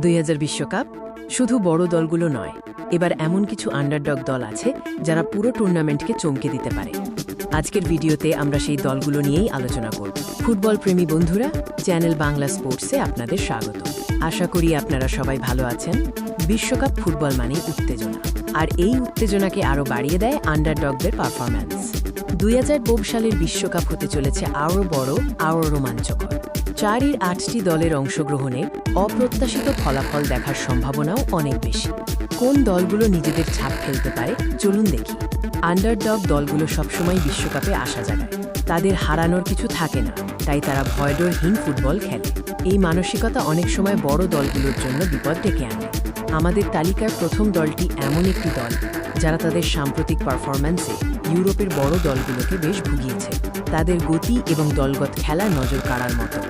2000 বিশ্বকাপ শুধু বড় দলগুলো নয়, এবার এমন কিছু আন্ডারডগ দল আছে যারা পুরো টুর্নামেন্টকে চমকে দিতে পারে। আজকের ভিডিওতে আমরা সেই দলগুলো নিয়েই আলোচনা করব। ফুটবল প্রেমী বন্ধুরা, চ্যানেল বাংলা স্পোর্টসে আপনাদের স্বাগত। আশা করি আপনারা সবাই ভালো আছেন। বিশ্বকাপ ফুটবল মানে উত্তেজনা, আর এই উত্তেজনাকে আরও বাড়িয়ে দেয় আন্ডারডগদের পারফরম্যান্স। 2022 সালের বিশ্বকাপ হতে চলেছে আরও বড়, আরও রোমাঞ্চকর। 4-8টি দলের অংশগ্রহণে অপ্রত্যাশিত ফলাফল দেখার সম্ভাবনাও অনেক বেশি। কোন দলগুলো নিজেদের ছাপ ফেলতে পারে চলুন দেখি। আন্ডারডগ দলগুলো সবসময় বিশ্বকাপে আসা জাগায়। তাদের হারানোর কিছু থাকে না, তাই তারা ভয়ডরহীন ফুটবল খেলে। এই মানসিকতা অনেক সময় বড় দলগুলোর জন্য বিপদ ডেকে আনে। আমাদের তালিকার প্রথম দলটি এমন একটি দল যারা তাদের সাম্প্রতিক পারফরম্যান্সে ইউরোপের বড় দলগুলোকে বেশ ভুগিয়েছে। তাদের গতি এবং দলগত খেলা নজর কাড়ার মতো।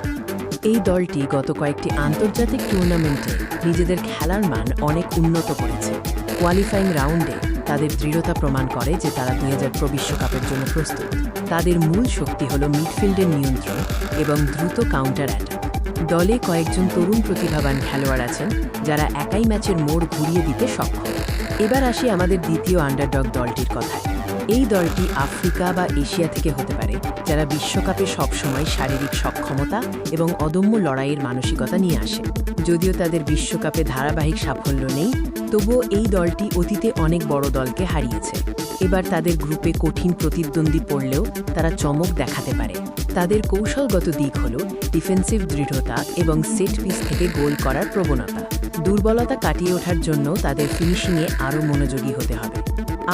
এই দলটি গত কয়েকটি আন্তর্জাতিক টুর্নামেন্টে নিজেদের খেলার মান অনেক উন্নত করেছে। কোয়ালিফাইং রাউন্ডে তাদের দৃঢ়তা প্রমাণ করে যে তারা 2024 বিশ্বকাপের জন্য প্রস্তুত। তাদের মূল শক্তি হল মিডফিল্ডের নিয়ন্ত্রণ এবং দ্রুত কাউন্টার অ্যাটাক। দলে কয়েকজন তরুণ প্রতিভাবান খেলোয়াড় আছেন যারা একাই ম্যাচের মোড় ঘুরিয়ে দিতে সক্ষম। এবার আসি আমাদের দ্বিতীয় আন্ডারডগ দলটির কথায়। এই দলটি আফ্রিকা বা এশিয়া থেকে হতে পারে, যারা বিশ্বকাপে সবসময় শারীরিক সক্ষমতা এবং অদম্য লড়াইয়ের মানসিকতা নিয়ে আসে। যদিও তাদের বিশ্বকাপে ধারাবাহিক সাফল্য নেই, তবুও এই দলটি অতীতে অনেক বড় দলকে হারিয়েছে। এবার তাদের গ্রুপে কঠিন প্রতিদ্বন্দ্বী পড়লেও তারা চমক দেখাতে পারে। তাদের কৌশলগত দিক হল ডিফেন্সিভ দৃঢ়তা এবং সেট পিস থেকে গোল করার প্রবণতা। দুর্বলতা কাটিয়ে ওঠার জন্য তাদের ফিনিশিংয়ে আরও মনোযোগী হতে হবে।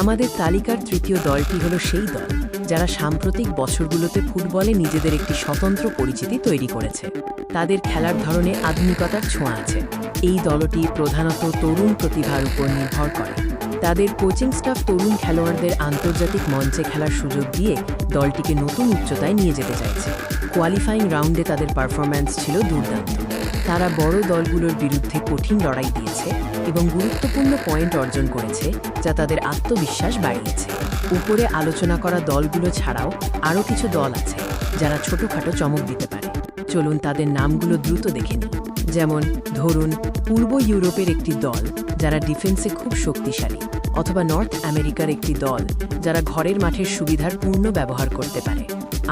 আমাদের তালিকার তৃতীয় দলটি হল সেই দল যারা সাম্প্রতিক বছরগুলোতে ফুটবলে নিজেদের একটি স্বতন্ত্র পরিচিতি তৈরি করেছে। তাদের খেলার ধরনে আধুনিকতার ছোঁয়া আছে। এই দলটি প্রধানত তরুণ প্রতিভার উপর নির্ভর করে। তাদের কোচিং স্টাফ তরুণ খেলোয়াড়দের আন্তর্জাতিক মঞ্চে খেলার সুযোগ দিয়ে দলটিকে নতুন উচ্চতায় নিয়ে যেতে চাইছে। কোয়ালিফাইং রাউন্ডে তাদের পারফরম্যান্স ছিল দুর্দান্ত। তারা বড় দলগুলোর বিরুদ্ধে কঠিন লড়াই দিয়েছে এবং গুরুত্বপূর্ণ পয়েন্ট অর্জন করেছে, যা তাদের আত্মবিশ্বাস বাড়িয়েছে। উপরে আলোচনা করা দলগুলো ছাড়াও আরও কিছু দল আছে যারা ছোটখাটো চমক দিতে পারে। চলুন তাদের নামগুলো দ্রুত দেখে নিই। যেমন ধরুন, পূর্ব ইউরোপের একটি দল যারা ডিফেন্সে খুব শক্তিশালী, অথবা নর্থ আমেরিকার একটি দল যারা ঘরের মাঠের সুবিধার পূর্ণ ব্যবহার করতে পারে।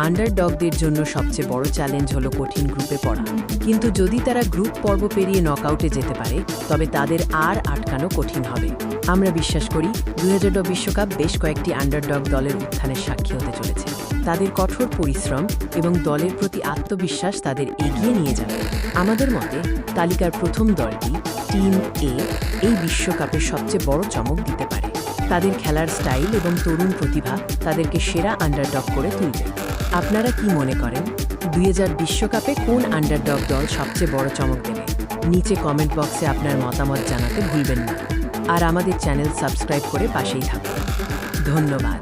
আন্ডারডগদের জন্য সবচেয়ে বড় চ্যালেঞ্জ হলো কঠিন গ্রুপে পড়া। কিন্তু যদি তারা গ্রুপ পর্ব পেরিয়ে নকআউটে যেতে পারে, তবে তাদের আর আটকানো কঠিন হবে। আমরা বিশ্বাস করি 2022 বিশ্বকাপ বেশ কয়েকটি আন্ডারডগ দলের উত্থানের সাক্ষী হতে চলেছে। তাদের কঠোর পরিশ্রম এবং দলের প্রতি আত্মবিশ্বাস তাদের এগিয়ে নিয়ে যাবে। আমাদের মতে তালিকার প্রথম দলটি টিম এ এই বিশ্বকাপের সবচেয়ে বড় চমক দিতে পারে। তাদের খেলার স্টাইল এবং তরুণ প্রতিভা তাদেরকে সেরা আন্ডারডগ করে তুলবে। আপনারা কি মনে করেন 2000 বিশ্বকাপে কোন আন্ডারডগ দল সবচেয়ে বড় চমক দেবে? নিচে কমেন্ট বক্সে আপনার মতামত জানাতে ভুলবেন না। আর আমাদের চ্যানেল সাবস্ক্রাইব করে পাশেই থাকুন। ধন্যবাদ।